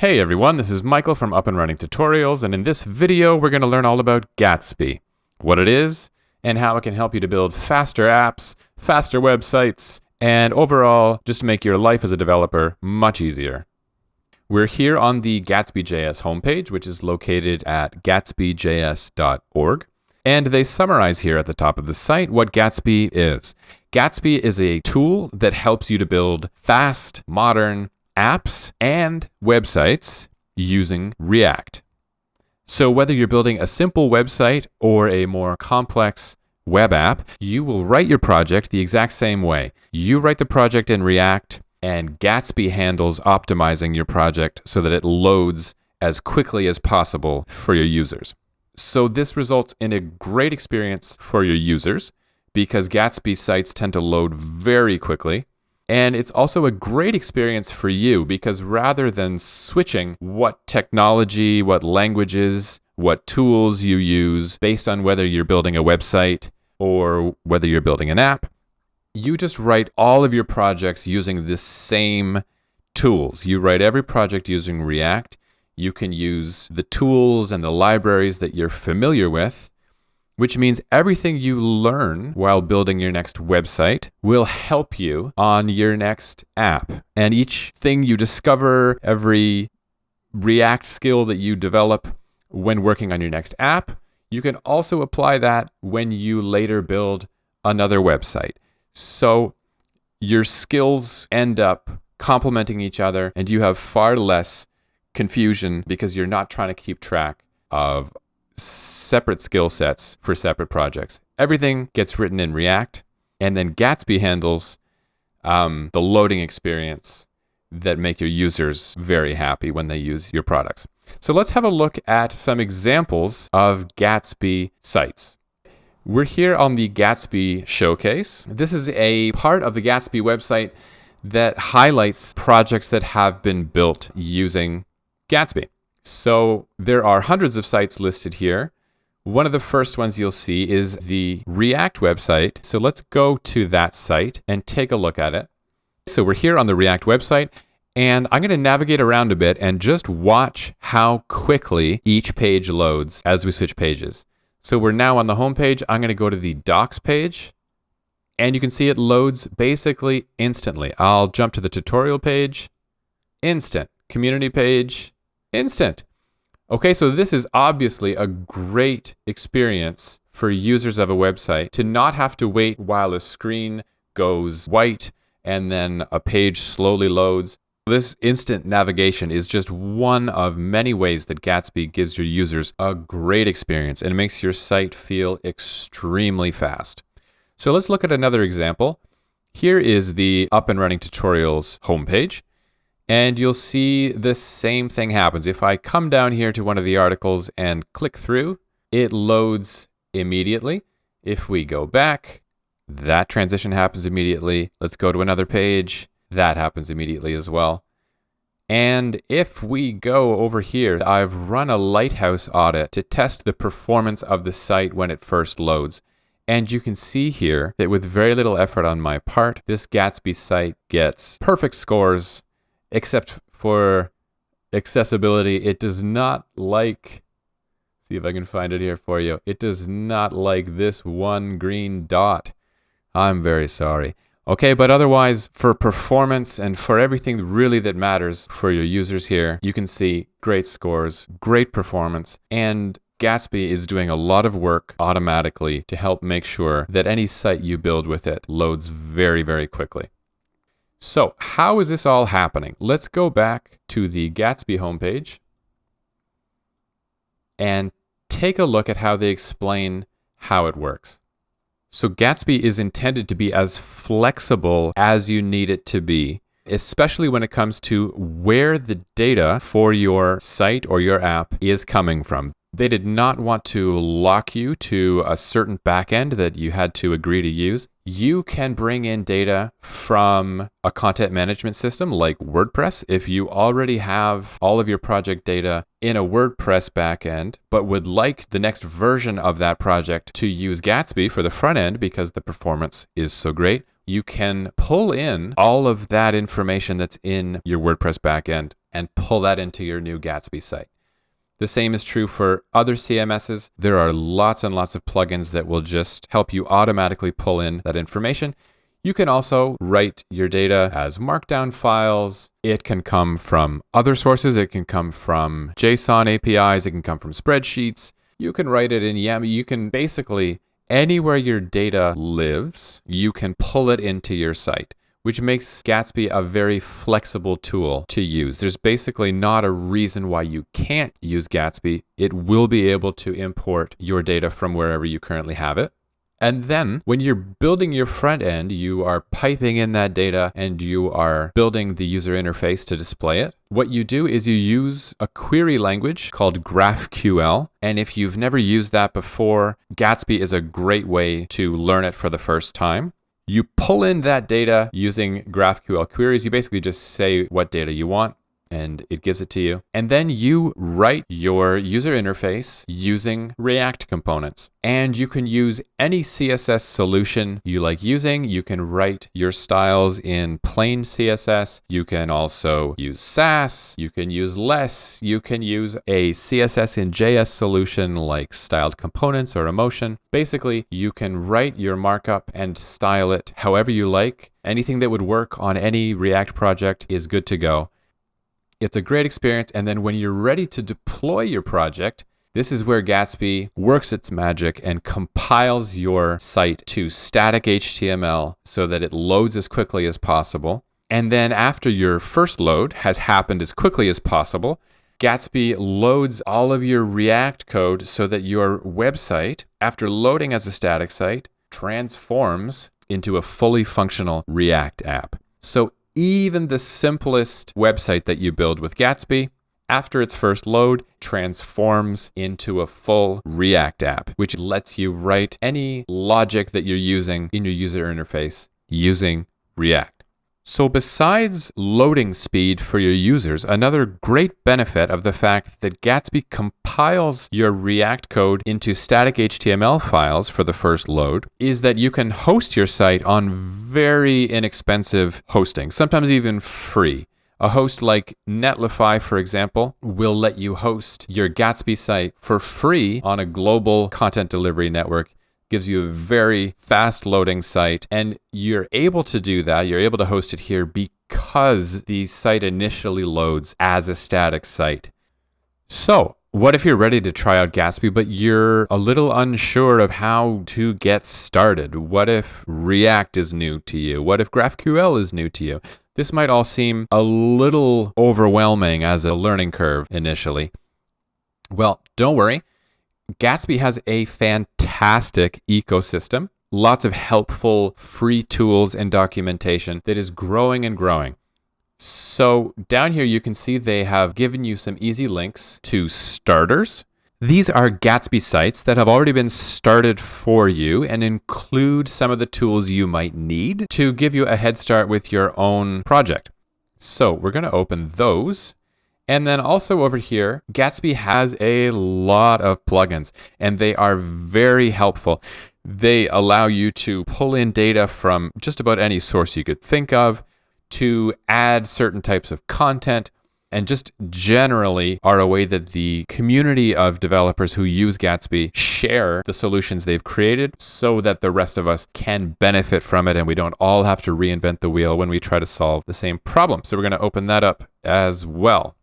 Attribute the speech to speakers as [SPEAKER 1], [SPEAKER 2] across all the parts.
[SPEAKER 1] Hey everyone, this is Michael from Up and Running Tutorials, and in this video we're going to learn all about Gatsby, what it is, and how it can help you to build faster apps, faster websites, and overall just to make your life as a developer much easier. We're here on the Gatsby.js homepage, which is located at gatsbyjs.org, and they summarize here at the top of the site what Gatsby is. Gatsby is a tool that helps you to build fast, modern apps and websites using React. So whether you're building a simple website or a more complex web app, you will write your project the exact same way. You write the project in React, and Gatsby handles optimizing your project so that it loads as quickly as possible for your users. So this results in a great experience for your users because Gatsby sites tend to load very quickly. And it's also a great experience for you because rather than switching what technology, what languages, what tools you use based on whether you're building a website or whether you're building an app, you just write all of your projects using the same tools. You write every project using React. You can use the tools and the libraries that you're familiar with, which means everything you learn while building your next website will help you on your next app. And each thing you discover, every React skill that you develop when working on your next app, you can also apply that when you later build another website. So your skills end up complementing each other and you have far less confusion because you're not trying to keep track of separate skill sets for separate projects. Everything gets written in React, and then Gatsby handles the loading experience that make your users very happy when they use your products. So let's have a look at some examples of Gatsby sites. We're here on the Gatsby Showcase. This is a part of the Gatsby website that highlights projects that have been built using Gatsby. So there are hundreds of sites listed here. One of the first ones you'll see is the React website. So let's go to that site and take a look at it. So we're here on the React website, and I'm going to navigate around a bit and just watch how quickly each page loads as we switch pages. So we're now on the home page. I'm going to go to the docs page, and you can see it loads basically instantly. I'll jump to the tutorial page, instant. Community page, instant. Okay, so this is obviously a great experience for users of a website to not have to wait while a screen goes white and then a page slowly loads. This instant navigation is just one of many ways that Gatsby gives your users a great experience and it makes your site feel extremely fast. So let's look at another example. Here is the Up and Running Tutorials homepage. And you'll see the same thing happens. If I come down here to one of the articles and click through, it loads immediately. If we go back, that transition happens immediately. Let's go to another page. That happens immediately as well. And if we go over here, I've run a Lighthouse audit to test the performance of the site when it first loads. And you can see here that with very little effort on my part, this Gatsby site gets perfect scores. Except for accessibility, it does not like, see if I can find it here for you. It does not like this one green dot. I'm very sorry. Okay, but otherwise, for performance and for everything really that matters for your users here, you can see great scores, great performance, and Gatsby is doing a lot of work automatically to help make sure that any site you build with it loads very, very quickly. So how is this all happening? Let's go back to the Gatsby homepage and take a look at how they explain how it works. So Gatsby is intended to be as flexible as you need it to be, especially when it comes to where the data for your site or your app is coming from. They did not want to lock you to a certain backend that you had to agree to use. You can bring in data from a content management system like WordPress if you already have all of your project data in a WordPress backend, but would like the next version of that project to use Gatsby for the front end because the performance is so great. You can pull in all of that information that's in your WordPress backend and pull that into your new Gatsby site. The same is true for other CMSs. There are lots and lots of plugins that will just help you automatically pull in that information. You can also write your data as markdown files. It can come from other sources. It can come from JSON APIs. It can come from spreadsheets. You can write it in YAML. You can basically, anywhere your data lives, you can pull it into your site, which makes Gatsby a very flexible tool to use. There's basically not a reason why you can't use Gatsby. It will be able to import your data from wherever you currently have it. And then when you're building your front end, you are piping in that data and you are building the user interface to display it. What you do is you use a query language called GraphQL. And if you've never used that before, Gatsby is a great way to learn it for the first time. You pull in that data using GraphQL queries. You basically just say what data you want, and it gives it to you. And then you write your user interface using React components. And you can use any CSS solution you like using. You can write your styles in plain CSS. You can also use Sass. You can use Less. You can use a CSS in JS solution like styled components or emotion. Basically, you can write your markup and style it however you like. Anything that would work on any React project is good to go. It's a great experience. And then when you're ready to deploy your project, this is where Gatsby works its magic and compiles your site to static HTML so that it loads as quickly as possible. And then after your first load has happened as quickly as possible, Gatsby loads all of your React code so that your website, after loading as a static site, transforms into a fully functional React app. So even the simplest website that you build with Gatsby, after its first load, transforms into a full React app, which lets you write any logic that you're using in your user interface using React. So besides loading speed for your users, another great benefit of the fact that Gatsby compiles your React code into static HTML files for the first load is that you can host your site on very inexpensive hosting, sometimes even free. A host like Netlify, for example, will let you host your Gatsby site for free on a global content delivery network. Gives you a very fast loading site, and you're able to do that. You're able to host it here because the site initially loads as a static site. So what if you're ready to try out Gatsby, but you're a little unsure of how to get started? What if React is new to you? What if GraphQL is new to you? This might all seem a little overwhelming as a learning curve initially. Well, don't worry. Gatsby has a fantastic ecosystem, lots of helpful free tools and documentation that is growing and growing. So down here, you can see they have given you some easy links to starters. These are Gatsby sites that have already been started for you and include some of the tools you might need to give you a head start with your own project. So we're going to open those. And then also over here, Gatsby has a lot of plugins, and they are very helpful. They allow you to pull in data from just about any source you could think of, to add certain types of content, and just generally are a way that the community of developers who use Gatsby share the solutions they've created so that the rest of us can benefit from it and we don't all have to reinvent the wheel when we try to solve the same problem. So we're going to open that up as well.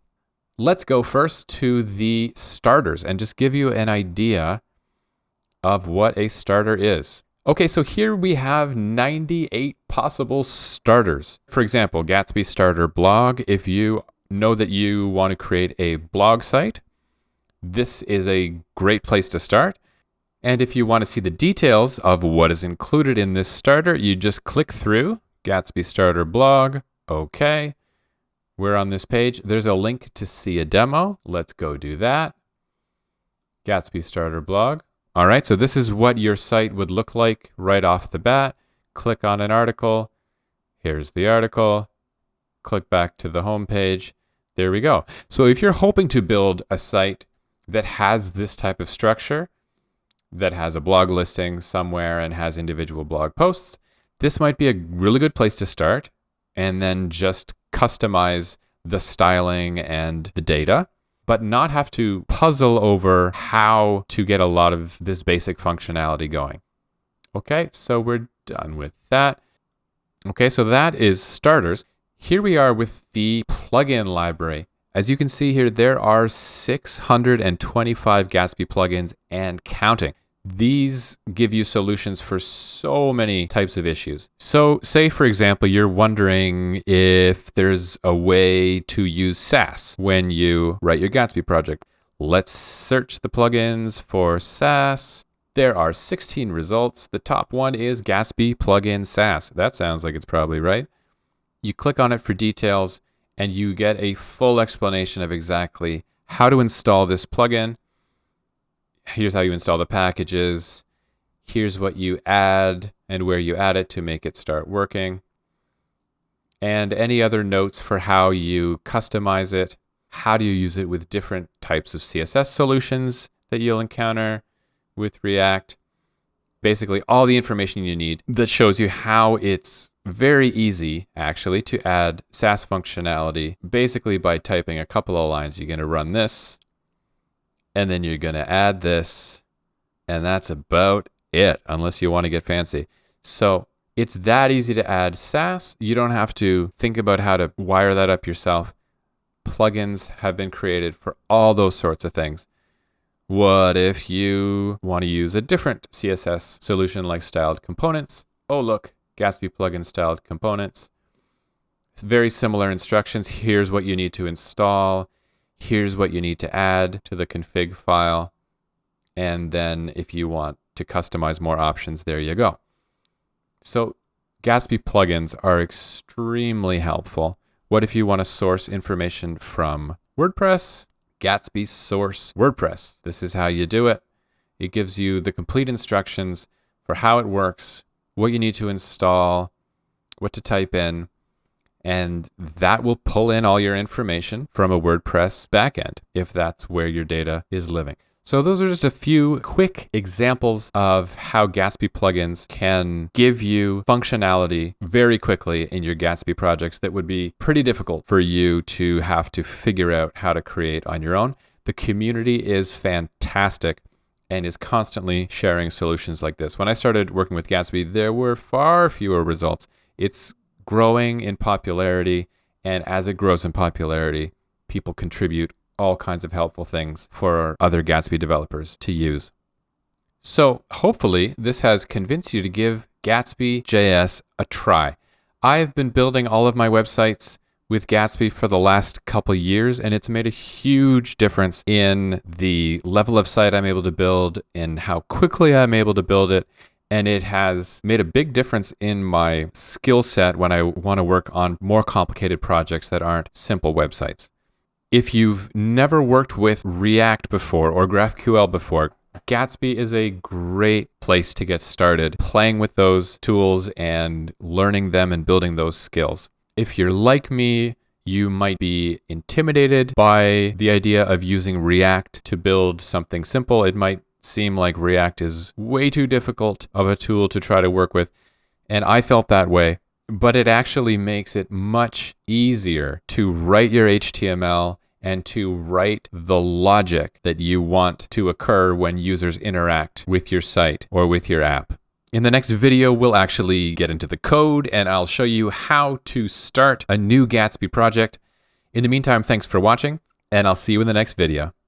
[SPEAKER 1] Let's go first to the starters and just give you an idea of what a starter is. Okay, so here we have 98 possible starters. For example, Gatsby Starter Blog. If you know that you want to create a blog site, this is a great place to start. And if you want to see the details of what is included in this starter, you just click through Gatsby Starter Blog. Okay. We're on this page. There's a link to see a demo. Let's go do that. Gatsby Starter Blog. All right, so this is what your site would look like right off the bat. Click on an article. Here's the article. Click back to the home page. There we go. So if you're hoping to build a site that has this type of structure, that has a blog listing somewhere and has individual blog posts, this might be a really good place to start, and then just customize the styling and the data, but not have to puzzle over how to get a lot of this basic functionality going. Okay, so we're done with that. Okay, so that is starters. Here we are with the plugin library. As you can see here, there are 625 Gatsby plugins and counting. These give you solutions for so many types of issues. So say, for example, you're wondering if there's a way to use Sass when you write your Gatsby project. Let's search the plugins for Sass. There are 16 results. The top one is Gatsby Plugin Sass. That sounds like it's probably right. You click on it for details, and you get a full explanation of exactly how to install this plugin. Here's how you install the packages. Here's what you add and where you add it to make it start working. And any other notes for how you customize it. How do you use it with different types of CSS solutions that you'll encounter with React. Basically, all the information you need that shows you how it's very easy, actually, to add Sass functionality. Basically, by typing a couple of lines, you're going to run this, and then you're going to add this, and that's about it, unless you want to get fancy. So it's that easy to add Sass. You don't have to think about how to wire that up yourself. Plugins have been created for all those sorts of things. What if you want to use a different CSS solution like styled components? Oh, look, Gatsby plugin styled components. It's very similar instructions. Here's what you need to install. Here's what you need to add to the config file. And then if you want to customize more options, there you go. So Gatsby plugins are extremely helpful. What if you want to source information from WordPress? Gatsby source WordPress. This is how you do it. It gives you the complete instructions for how it works, what you need to install, what to type in, and that will pull in all your information from a WordPress backend if that's where your data is living. So those are just a few quick examples of how Gatsby plugins can give you functionality very quickly in your Gatsby projects that would be pretty difficult for you to have to figure out how to create on your own. The community is fantastic and is constantly sharing solutions like this. When I started working with Gatsby, there were far fewer results. It's growing in popularity, and as it grows in popularity, people contribute all kinds of helpful things for other Gatsby developers to use. So hopefully this has convinced you to give Gatsby JS a try. I've been building all of my websites with Gatsby for the last couple years, and it's made a huge difference in the level of site I'm able to build and how quickly I'm able to build it. And it has made a big difference in my skill set when I want to work on more complicated projects that aren't simple websites. If you've never worked with React before or GraphQL before, Gatsby is a great place to get started playing with those tools and learning them and building those skills. If you're like me, you might be intimidated by the idea of using React to build something simple. It might seem like React is way too difficult of a tool to try to work with, and I felt that way. But it actually makes it much easier to write your HTML and to write the logic that you want to occur when users interact with your site or with your app. In the next video, we'll actually get into the code and I'll show you how to start a new Gatsby project. In the meantime, thanks for watching, and I'll see you in the next video.